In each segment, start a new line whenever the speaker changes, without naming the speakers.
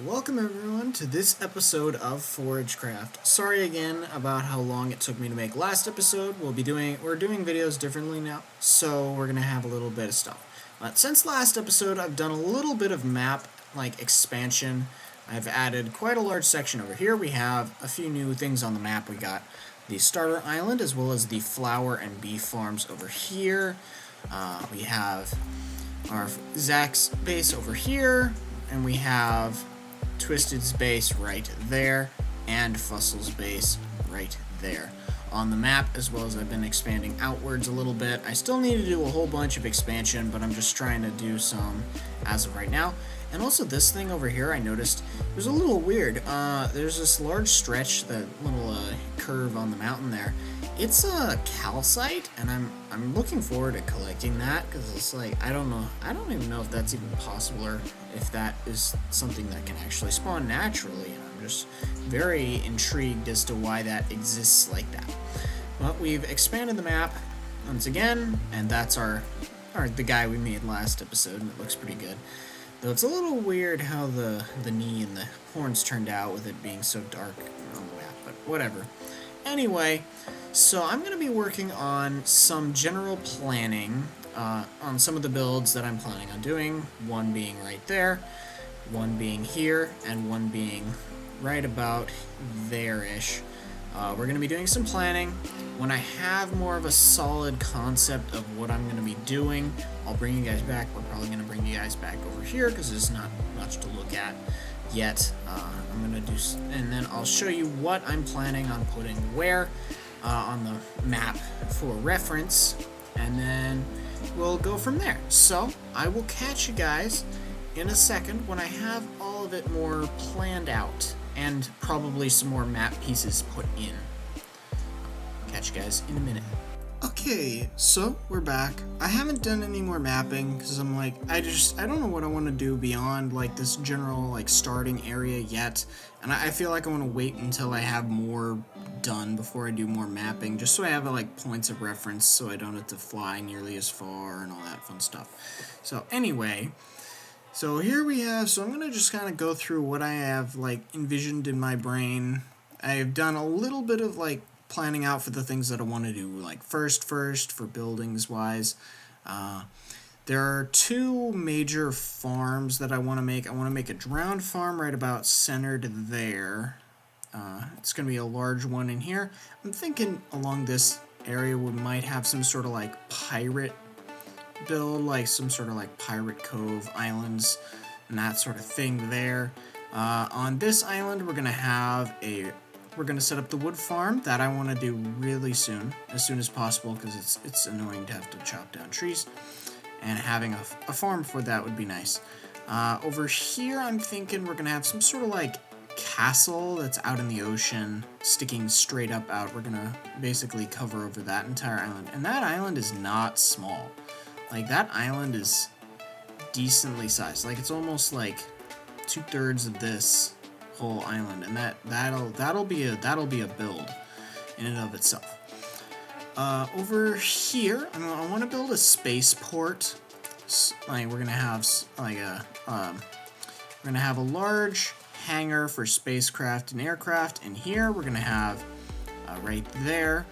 Welcome everyone to this episode of ForageCraft. Sorry again about how long it took me to make last episode. We're doing videos differently now, so we're gonna have a little bit of stuff. Since last episode, I've done a little bit of map expansion. I've added quite a large section over here. We have a few new things on the map. We got the starter island as well as the flower and bee farms over here. We have our Zach's base over here, and we have Twisted's base right there, and Fussel's base right there on the map, as well as I've been expanding outwards a little bit. I still need to do a whole bunch of expansion, but I'm just trying to do some as of right now. And also this thing over here, I noticed it was a little weird. There's this large stretch, that little curve on the mountain there. It's a calcite, and I'm looking forward to collecting that, because it's like, I don't even know if that's even possible, or if that is something that can actually spawn naturally, and I'm just very intrigued as to why that exists like that. But we've expanded the map once again, and that's the guy we made last episode, and it looks pretty good. Though it's a little weird how the knee and the horns turned out with it being so dark on the map, but whatever. Anyway, so I'm going to be working on some general planning on some of the builds that I'm planning on doing, one being right there, one being here, and one being right about there-ish. We're going to be doing some planning. When I have more of a solid concept of what I'm going to be doing, I'll bring you guys back. We're probably going to bring you guys back over here because there's not much to look at yet. I'm going to do, and then I'll show you what I'm planning on putting where on the map for reference, and then we'll go from there. So I will catch you guys in a second when I have all of it more planned out and probably some more map pieces put in. Catch you guys in a minute. Okay, so we're back. I haven't done any more mapping because I'm like, I don't know what I want to do beyond this general starting area yet, and I feel like I want to wait until I have more done before I do more mapping, just so I have points of reference, so I don't have to fly nearly as far and all that fun stuff. So anyway, so here we have, so I'm going to just kind of go through what I have envisioned in my brain. I've done a little bit of planning out for the things that I want to do first for buildings wise. There are two major farms that I want to make. I want to make a drowned farm right about centered there. It's going to be a large one in here. I'm thinking along this area we might have some sort of pirate build, some sort of pirate cove islands and that sort of thing there. On this island we're going to set up the wood farm that I want to do really soon, as soon as possible, because it's annoying to have to chop down trees, and having a farm for that would be nice. Over here I'm thinking we're going to have some sort of castle that's out in the ocean, sticking straight up out. We're going to basically cover over that entire island, and that island is not small. That island is decently sized. It's almost 2/3 of this whole island, and that'll be a build in and of itself. Over here, I want to build a spaceport. We're gonna have a large hangar for spacecraft and aircraft, and here we're gonna have right there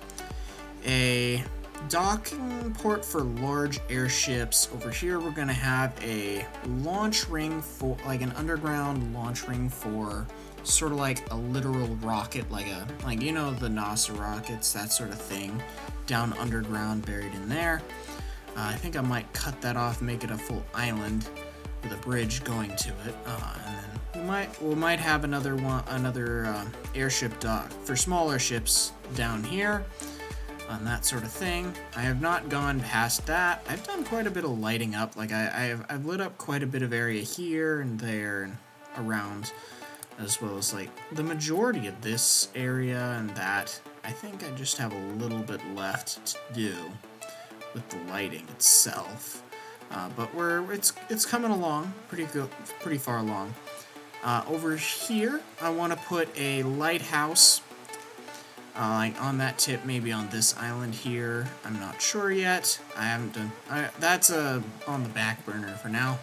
a docking port for large airships. Over here we're going to have a launch ring for an underground launch ring for sort of a literal rocket, the NASA rockets, that sort of thing, down underground, buried in there. I think I might cut that off and make it a full island with a bridge going to it, and then we might have another airship dock for smaller ships down here, and that sort of thing. I have not gone past that. I've done quite a bit of lighting up. I've lit up quite a bit of area here and there and around, as well as the majority of this area and that. I think I just have a little bit left to do with the lighting itself, but it's coming along pretty far along. Over here, I want to put a lighthouse. On that tip, maybe on this island here. I'm not sure yet. I haven't done. That's on the back burner for now.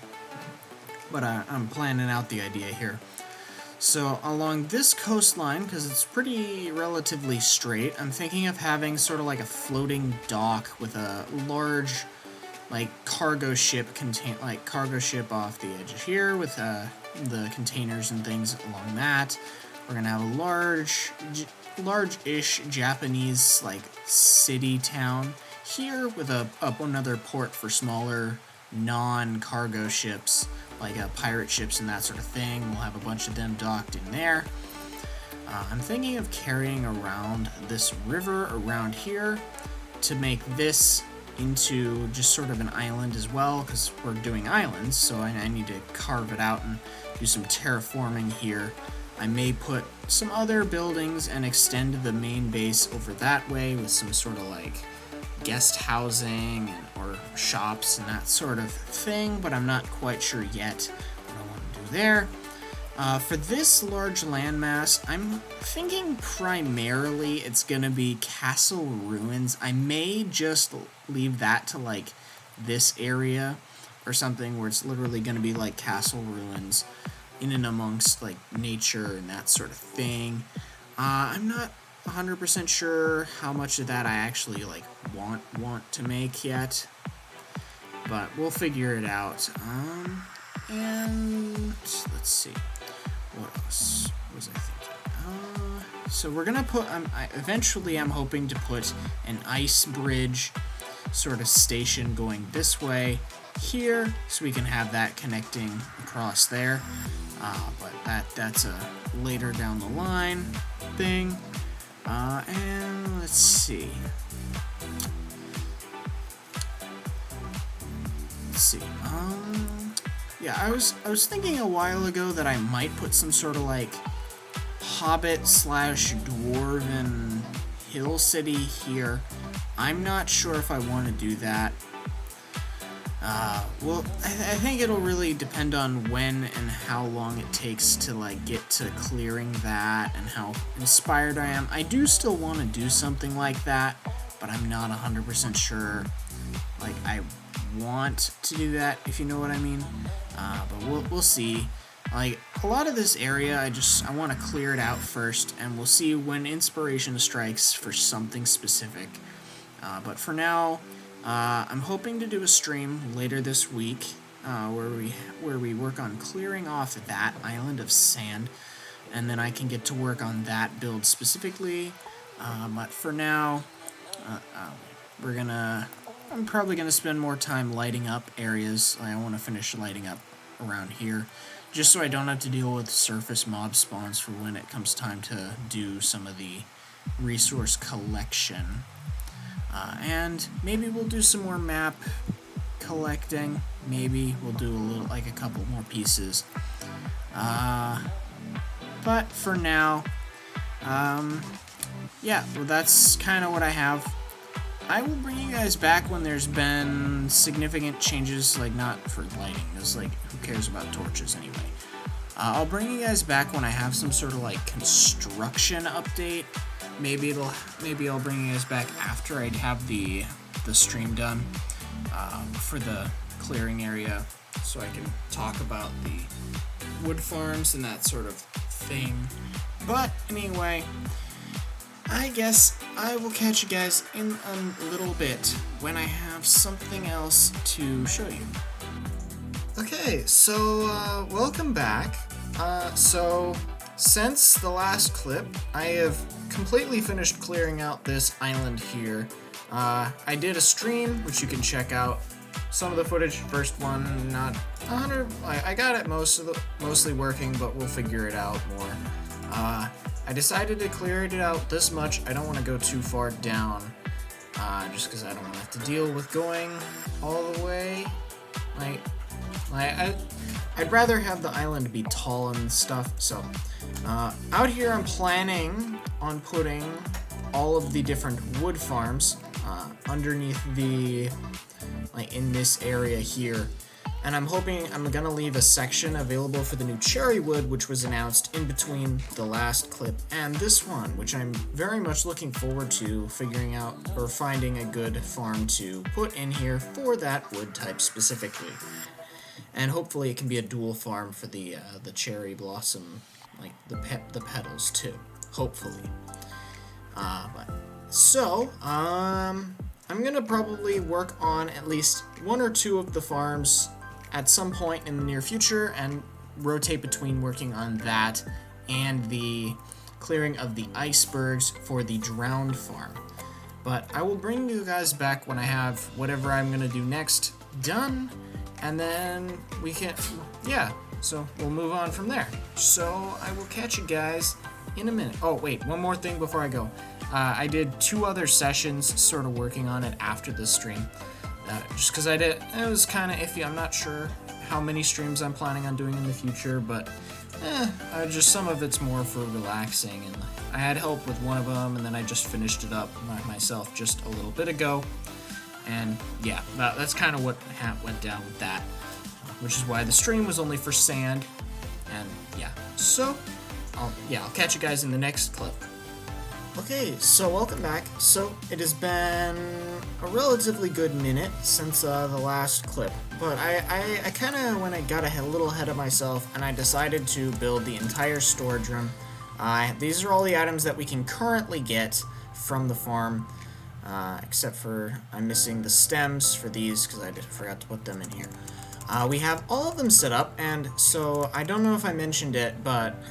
But I'm planning out the idea here. So along this coastline, because it's pretty relatively straight, I'm thinking of having sort of like a floating dock with a large, like cargo ship off the edge of here with the containers and things along that. We're gonna have a large-ish Japanese like city town here with another port for smaller non-cargo ships, like pirate ships and that sort of thing. We'll have a bunch of them docked in there. I'm thinking of carrying around this river around here to make this into just sort of an island as well, because we're doing islands, so I need to carve it out and do some terraforming here. I may put some other buildings and extend the main base over that way with some sort of like guest housing or shops and that sort of thing, but I'm not quite sure yet what I want to do there. For this large landmass, I'm thinking primarily it's going to be castle ruins. I may just leave that to like this area or something where it's literally going to be like castle ruins in and amongst like nature and that sort of thing. I'm not 100% sure how much of that I actually like want to make yet, but we'll figure it out. And let's see, what else was I thinking? So we're gonna put. Eventually, I'm hoping to put an ice bridge sort of station going this way here, so we can have that connecting across there. But that's a later down the line thing. And let's see. Yeah, I was thinking a while ago that I might put some sort of like hobbit / dwarven hill city here. I'm not sure if I want to do that. Well, I think it'll really depend on when and how long it takes to like get to clearing that and how inspired I am. I do still want to do something like that, but I'm not 100% sure like I want to do that, if you know what I mean. But we'll see. Like a lot of this area, I want to clear it out first, and we'll see when inspiration strikes for something specific. But for now, I'm hoping to do a stream later this week where we work on clearing off that island of sand, and then I can get to work on that build specifically. But for now, I'm probably gonna spend more time lighting up areas. I want to finish lighting up around here, just so I don't have to deal with surface mob spawns for when it comes time to do some of the resource collection. And maybe we'll do some more map collecting. Maybe we'll do a couple more pieces. But for now, yeah, well, that's kind of what I have. I will bring you guys back when there's been significant changes, like not for lighting, because like who cares about torches anyway. I'll bring you guys back when I have some sort of like construction update. Maybe I'll bring you guys back after I have the stream done for the clearing area, so I can talk about the wood farms and that sort of thing. But anyway, I guess I will catch you guys in a little bit when I have something else to show you. Okay, so welcome back. So since the last clip, I have completely finished clearing out this island here. I did a stream, which you can check out. Some of the footage, first one, not 100. I got it mostly working, but we'll figure it out more. I decided to clear it out this much. I don't want to go too far down, just because I don't want to have to deal with going all the way. I'd rather have the island be tall and stuff. So out here, I'm planning on putting all of the different wood farms underneath in this area here. And I'm hoping I'm going to leave a section available for the new cherry wood, which was announced in between the last clip and this one, which I'm very much looking forward to figuring out or finding a good farm to put in here for that wood type specifically. And hopefully it can be a dual farm for the cherry blossom like the petals too, hopefully. I'm gonna probably work on at least 1 or 2 of the farms at some point in the near future, and rotate between working on that and the clearing of the icebergs for the drowned farm. But I will bring you guys back when I have whatever I'm gonna do next done, and then we can, so we'll move on from there. So I will catch you guys in a minute. Oh wait, one more thing before I go. I did 2 other sessions sort of working on it after the stream. Just because it was kind of iffy. I'm not sure how many streams I'm planning on doing in the future, but just some of it's more for relaxing, and I had help with one of them, and then I just finished it up myself just a little bit ago, and yeah, that's kind of what went down with that, which is why the stream was only for sand, and yeah, so I'll catch you guys in the next clip. Okay, so welcome back. So it has been a relatively good minute since the last clip, but I kind of got a little ahead of myself, and I decided to build the entire storage room. These are all the items that we can currently get from the farm, except for I'm missing the stems for these because I just forgot to put them in here. We have all of them set up, and so I don't know if I mentioned it, but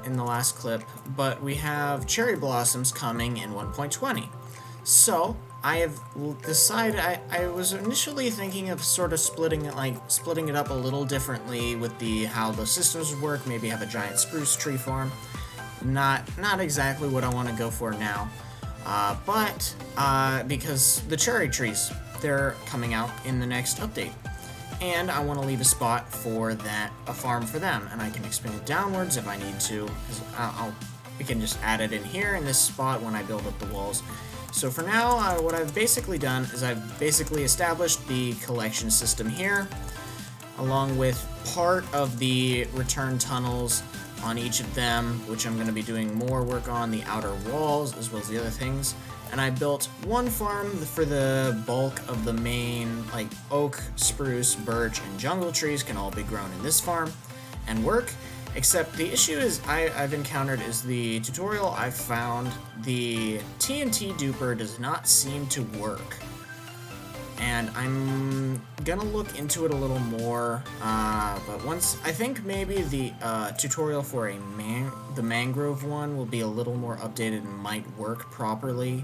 in the last clip, but we have cherry blossoms coming in 1.20. So I have decided, I was initially thinking of sort of splitting it up a little differently with how the systems work, maybe have a giant spruce tree farm. Not exactly what I want to go for now, but because the cherry trees, they're coming out in the next update. And I want to leave a spot for a farm for them, and I can expand it downwards if I need to. We can just add it in here in this spot when I build up the walls. So for now, what I've basically done is I've basically established the collection system here, along with part of the return tunnels on each of them, which I'm going to be doing more work on the outer walls as well as the other things. And I built one farm for the bulk of the main, like oak, spruce, birch, and jungle trees can all be grown in this farm and work. Except the issue I've encountered is the tutorial I've found, the TNT duper does not seem to work. And I'm gonna look into it a little more, but I think maybe the tutorial for the mangrove one will be a little more updated and might work properly.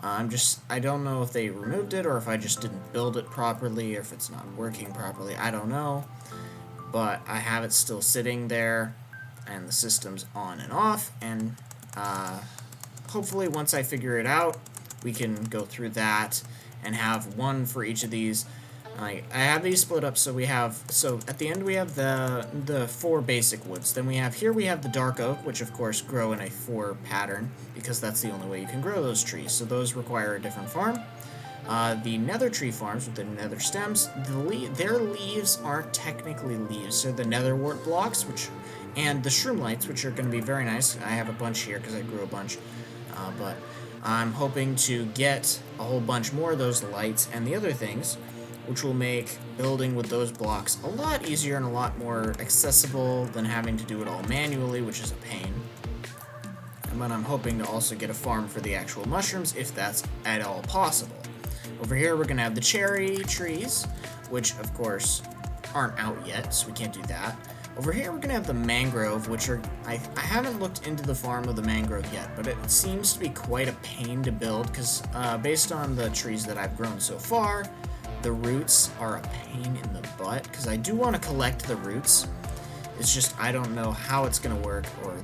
I don't know if they removed it or if I just didn't build it properly or if it's not working properly, I don't know. But I have it still sitting there, and the system's on and off, and hopefully once I figure it out, we can go through that and have one for each of these. I have these split up, so at the end we have the 4 basic woods. Then we have the dark oak, which of course grow in a 4 pattern, because that's the only way you can grow those trees, so those require a different farm. The nether tree farms with the nether stems, their leaves aren't technically leaves, so the netherwort blocks, and the shroom lights, which are going to be very nice. I have a bunch here because I grew a bunch, but I'm hoping to get a whole bunch more of those lights and the other things, which will make building with those blocks a lot easier and a lot more accessible than having to do it all manually, which is a pain. But I'm hoping to also get a farm for the actual mushrooms, if that's at all possible. Over here we're going to have the cherry trees, which of course aren't out yet, so we can't do that. Over here we're going to have the mangrove, which I haven't looked into the farm of the mangrove yet, but it seems to be quite a pain to build, because based on the trees that I've grown so far, the roots are a pain in the butt, because I do want to collect the roots. It's just I don't know how it's going to work or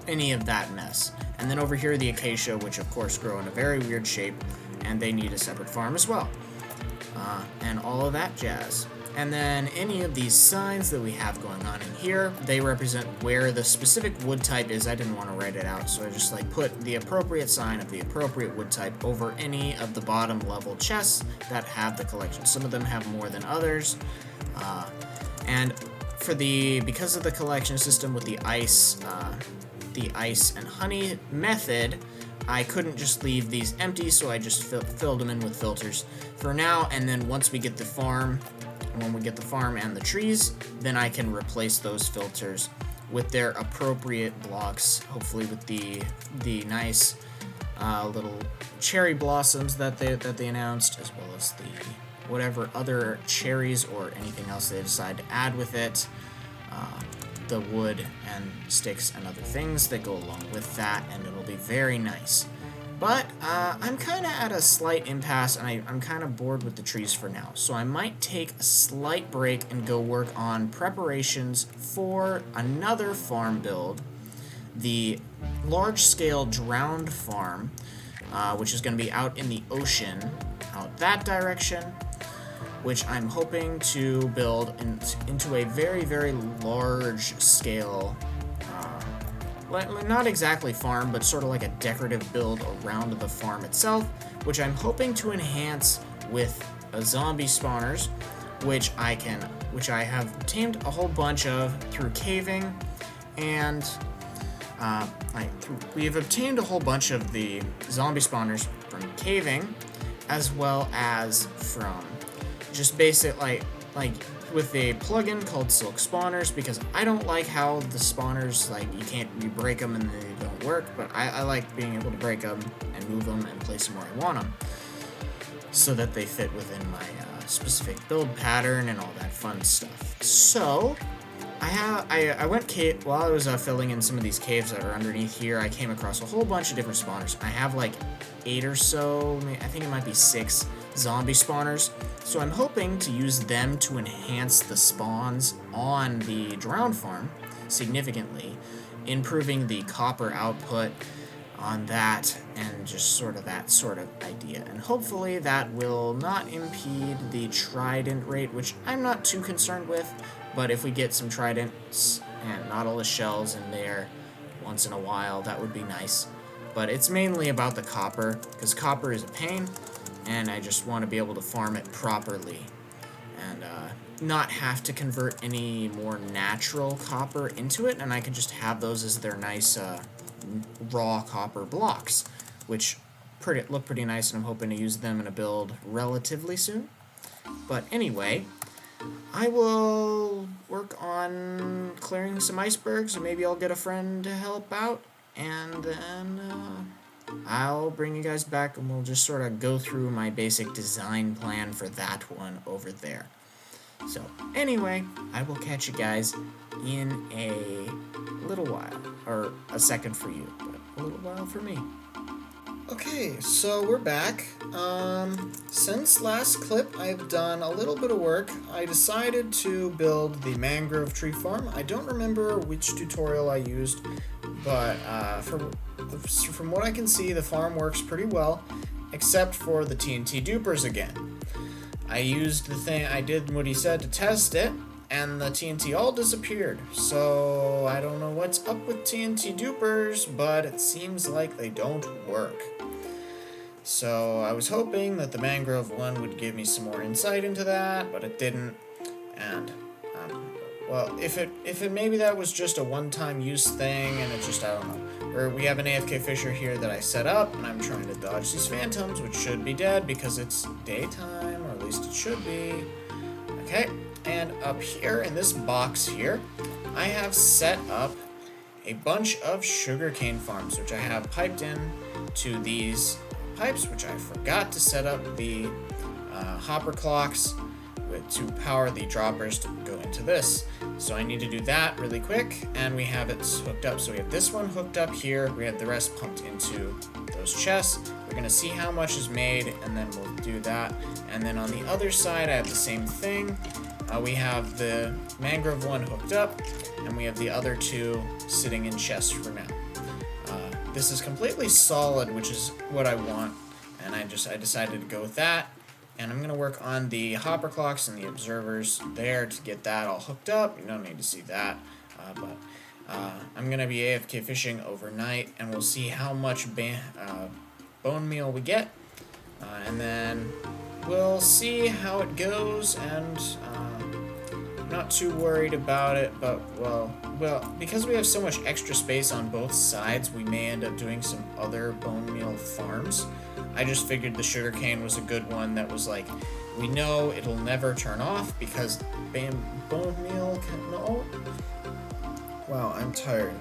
any of that mess. And then over here the acacia, which of course grow in a very weird shape, and they need a separate farm as well. And all of that jazz. And then any of these signs that we have going on in here, they represent where the specific wood type is. I didn't want to write it out, so I just put the appropriate sign of the appropriate wood type over any of the bottom level chests that have the collection. Some of them have more than others. And because of the collection system with the ice and honey method, I couldn't just leave these empty, so I just filled them in with filters for now, and then once we get the farm, and when we get the farm and the trees, then I can replace those filters with their appropriate blocks, hopefully with the nice little cherry blossoms that they announced, as well as the whatever other cherries or anything else they decide to add with it, the wood and sticks and other things that go along with that, and it'll be very nice. But I'm kind of at a slight impasse, and I'm kind of bored with the trees for now, so I might take a slight break and go work on preparations for another farm build, the large-scale drowned farm, which is going to be out in the ocean, out that direction, which I'm hoping to build into a very, very large-scale, not exactly farm, but sort of like a decorative build around the farm itself, which I'm hoping to enhance with zombie spawners, which I have obtained a whole bunch of through caving, and we have obtained a whole bunch of the zombie spawners from caving, as well as from just basic like with a plugin called Silk Spawners, because I don't like how the spawners, like, you break them and they don't work, but I like being able to break them and move them and place them where I want them, so that they fit within my specific build pattern and all that fun stuff. So I went while I was filling in some of these caves that are underneath here. I came across a whole bunch of different spawners. I have like 8 or so, I think it might be 6 zombie spawners. So I'm hoping to use them to enhance the spawns on the drowned farm significantly, improving the copper output on that, and just sort of that sort of idea. And hopefully that will not impede the trident rate, which I'm not too concerned with, but if we get some tridents and not all the shells in there once in a while, that would be nice. But it's mainly about the copper, because copper is a pain, and I just want to be able to farm it properly and not have to convert any more natural copper into it, and I can just have those as their nice raw copper blocks, which look pretty nice, and I'm hoping to use them in a build relatively soon. But anyway, I will work on clearing some icebergs, and maybe I'll get a friend to help out, and then I'll bring you guys back, and we'll just sort of go through my basic design plan for that one over there. So anyway, I will catch you guys in a little while, or a second for you, but a little while for me. Okay, so we're back. Since last clip, I've done a little bit of work. I decided to build the mangrove tree farm. I don't remember which tutorial I used, but from what I can see, the farm works pretty well, except for the TNT dupers again. I used the thing, I did what he said to test it, and the TNT all disappeared. So I don't know what's up with TNT dupers, but it seems like they don't work. So I was hoping that the mangrove one would give me some more insight into that, but it didn't. And well, if it maybe that was just a one-time use thing, and it just, I don't know. Or we have an AFK fisher here that I set up, and I'm trying to dodge these phantoms, which should be dead because it's daytime, or at least it should be. Okay, and up here in this box here, I have set up a bunch of sugarcane farms, which I have piped in to these pipes, which I forgot to set up the hopper clocks to power the droppers to go into this. So I need to do that really quick, and we have it hooked up. So we have this one hooked up here, we have the rest pumped into those chests. We're gonna see how much is made, and then we'll do that. And then on the other side, I have the same thing. We have the mangrove one hooked up, and we have the other 2 sitting in chests for now. This is completely solid, which is what I want, and I decided to go with that. And I'm going to work on the hopper clocks and the observers there to get that all hooked up. You don't need to see that, but I'm going to be AFK fishing overnight, and we'll see how much bone meal we get, and then we'll see how it goes. And I'm not too worried about it, but well, because we have so much extra space on both sides, we may end up doing some other bone meal farms. I just figured the sugarcane was a good one that was like, we know it'll never turn off because bone meal can, no, Wow, I'm tired.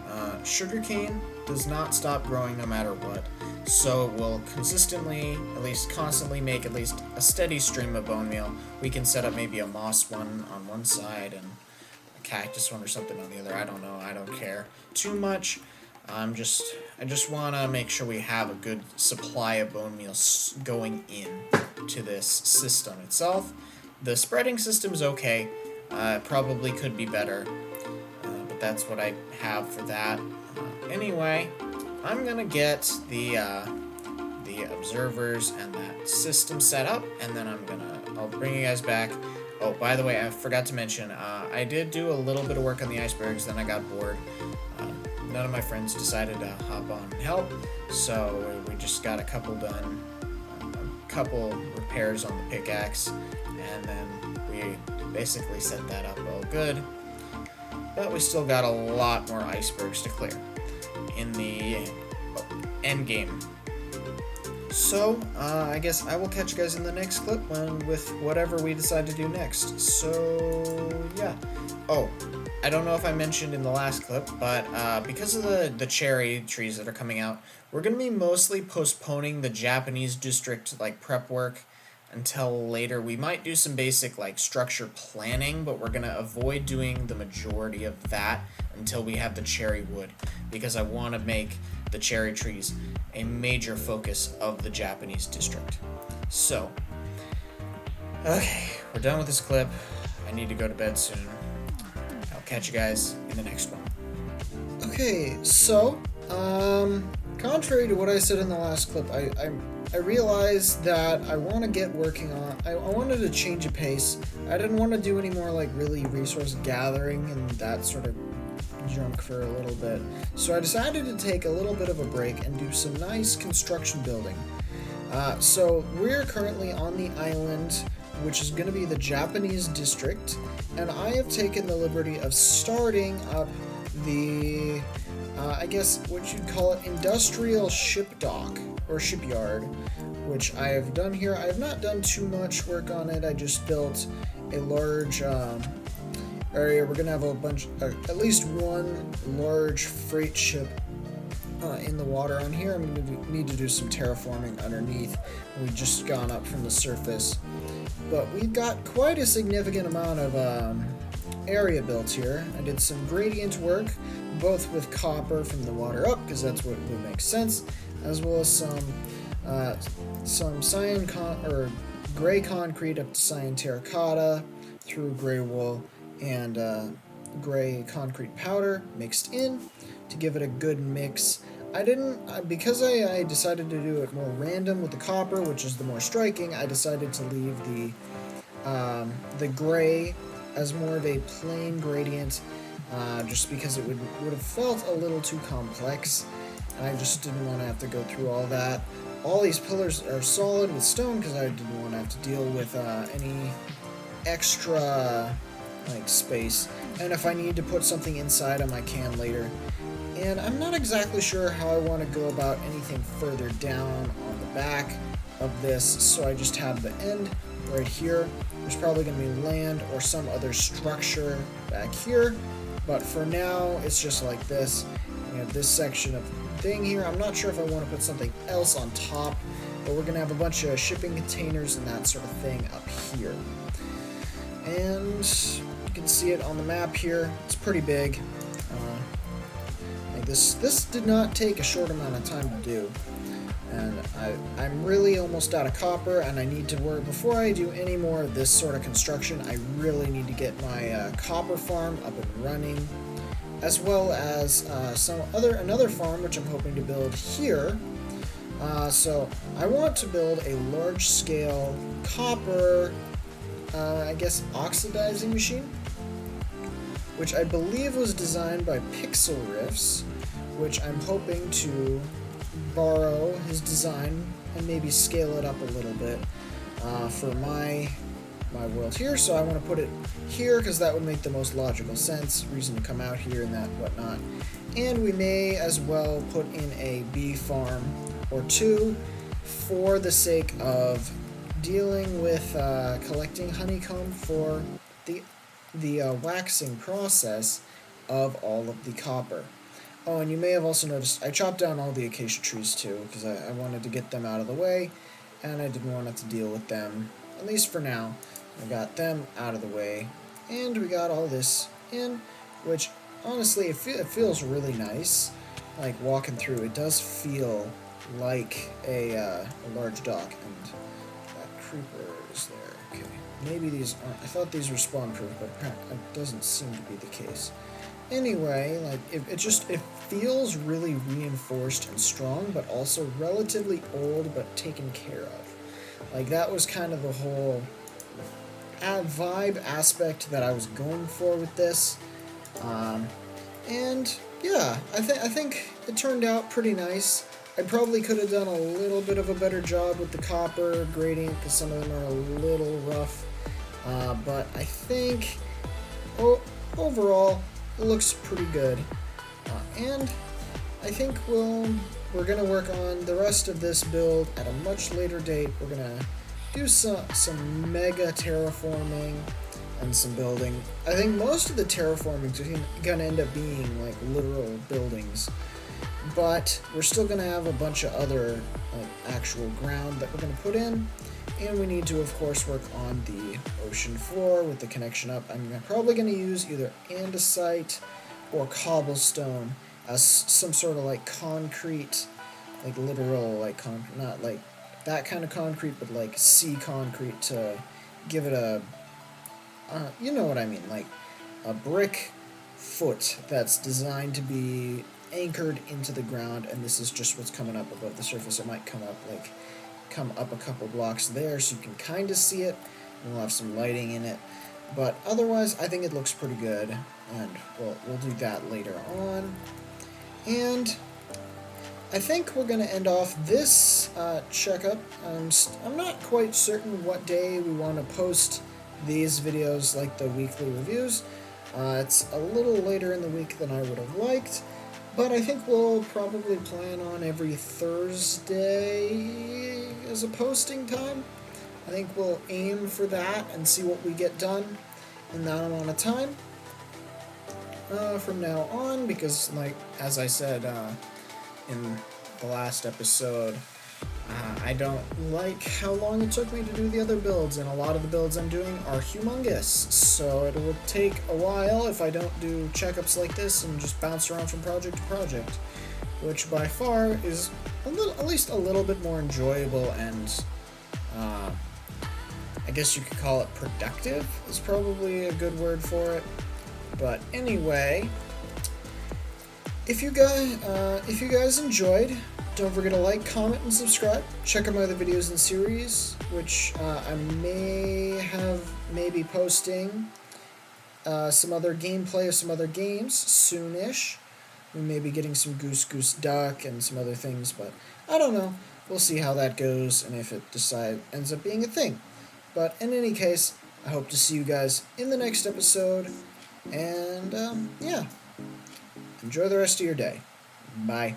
Sugarcane does not stop growing no matter what, so it will consistently, at least constantly, make at least a steady stream of bone meal. We can set up maybe a moss one on one side and a cactus one or something on the other. I don't know. I don't care too much. I just want to make sure we have a good supply of bone meal going in to this system itself. The spreading system's okay. Probably could be better. But that's what I have for that. Anyway, I'm gonna get the observers and that system set up, and then I'll bring you guys back. Oh, by the way, I forgot to mention, I did do a little bit of work on the icebergs, then I got bored. None of my friends decided to hop on and help, so we just got a couple done, a couple repairs on the pickaxe, and then we basically set that up all good. But we still got a lot more icebergs to clear in the end game. So, I guess I will catch you guys in the next clip with whatever we decide to do next. So, yeah. Oh, I don't know if I mentioned in the last clip, but because of the cherry trees that are coming out, we're going to be mostly postponing the Japanese district prep work until later. We might do some basic structure planning, but we're going to avoid doing the majority of that until we have the cherry wood, because I want to make the cherry trees a major focus of the Japanese district. So, okay, we're done with this clip. I need to go to bed soon. I'll catch you guys in the next one. Okay, so, contrary to what I said in the last clip, I realized that I want to get working on, I wanted to change a pace. I didn't want to do any more really resource gathering and that sort of junk for a little bit. So I decided to take a little bit of a break and do some nice construction building. So we're currently on the island, which is going to be the Japanese district, and I have taken the liberty of starting up the, I guess what you'd call it, industrial ship dock or shipyard, which I have done here. I have not done too much work on it. I just built a large area. We're gonna have a bunch, at least one large freight ship in the water on here. I'm gonna need to do some terraforming underneath. We've just gone up from the surface, but we've got quite a significant amount of area built here. I did some gradient work, both with copper from the water up, because that's what would make sense, as well as some cyan or gray concrete up to cyan terracotta through gray wool and gray concrete powder mixed in to give it a good mix. I didn't, because I decided to do it more random with the copper, which is the more striking. I decided to leave the gray as more of a plain gradient, just because it would have felt a little too complex, and I just didn't want to have to go through all that. All these pillars are solid with stone because I didn't want to have to deal with any extra space, and if I need to put something inside them, I can later. And I'm not exactly sure how I want to go about anything further down on the back of this, so I just have the end right here. There's probably going to be land or some other structure back here, but for now it's just like this. We have this section of thing here. I'm not sure if I want to put something else on top, but we're going to have a bunch of shipping containers and that sort of thing up here. And you can see it on the map here. It's pretty big. This did not take a short amount of time to do, and I'm really almost out of copper, and I need to work before I do any more of this sort of construction. I really need to get my copper farm up and running, as well as another farm which I'm hoping to build here. So I want to build a large-scale copper, I guess, oxidizing machine, which I believe was designed by Pixel Riffs, which I'm hoping to borrow his design and maybe scale it up a little bit for my world here. So I want to put it here because that would make the most logical sense, reason to come out here and that whatnot. And we may as well put in a bee farm or two for the sake of dealing with collecting honeycomb for the waxing process, of all of the copper. Oh, and you may have also noticed I chopped down all the acacia trees too, because I wanted to get them out of the way, and I didn't want to have to deal with them, at least for now. I got them out of the way, and we got all this in, which honestly, it feels really nice. Like walking through, it does feel like a large dock, and that creeper is there. Okay, maybe these aren't. I thought these were spawn proof, but apparently it doesn't seem to be the case. Anyway, like it feels really reinforced and strong, but also relatively old but taken care of. Like that was kind of the whole vibe aspect that I was going for with this. And yeah, I think it turned out pretty nice. I probably could have done a little bit of a better job with the copper gradient because some of them are a little rough. But I think overall it looks pretty good. And I think we're gonna work on the rest of this build at a much later date. We're gonna do some mega terraforming and some building. I think most of the terraforming is gonna end up being like literal buildings, but we're still gonna have a bunch of other like actual ground that we're gonna put in, and we need to of course work on the ocean floor with the connection up. I'm probably gonna use either andesite or cobblestone as some sort of like concrete, like literal like concrete, not like that kind of concrete, but like sea concrete to give it a you know what I mean, like a brick foot that's designed to be anchored into the ground, and this is just what's coming up above the surface. It might come up a couple blocks there so you can kind of see it, and we'll have some lighting in it. But otherwise, I think it looks pretty good, and we'll do that later on. And I think we're going to end off this checkup. I'm not quite certain what day we want to post these videos, like the weekly reviews. It's a little later in the week than I would have liked, but I think we'll probably plan on every Thursday as a posting time. I think we'll aim for that and see what we get done in that amount of time from now on, because like as I said in the last episode, I don't like how long it took me to do the other builds, and a lot of the builds I'm doing are humongous, so it will take a while if I don't do checkups like this and just bounce around from project to project, which by far is at least a little bit more enjoyable, and I guess you could call it productive is probably a good word for it. But anyway, if you guys enjoyed, don't forget to like, comment, and subscribe. Check out my other videos in series, which I may be posting some other gameplay of some other games soonish. We may be getting some Goose Duck and some other things, but I don't know. We'll see how that goes and if it ends up being a thing. But in any case, I hope to see you guys in the next episode. And yeah, enjoy the rest of your day. Bye.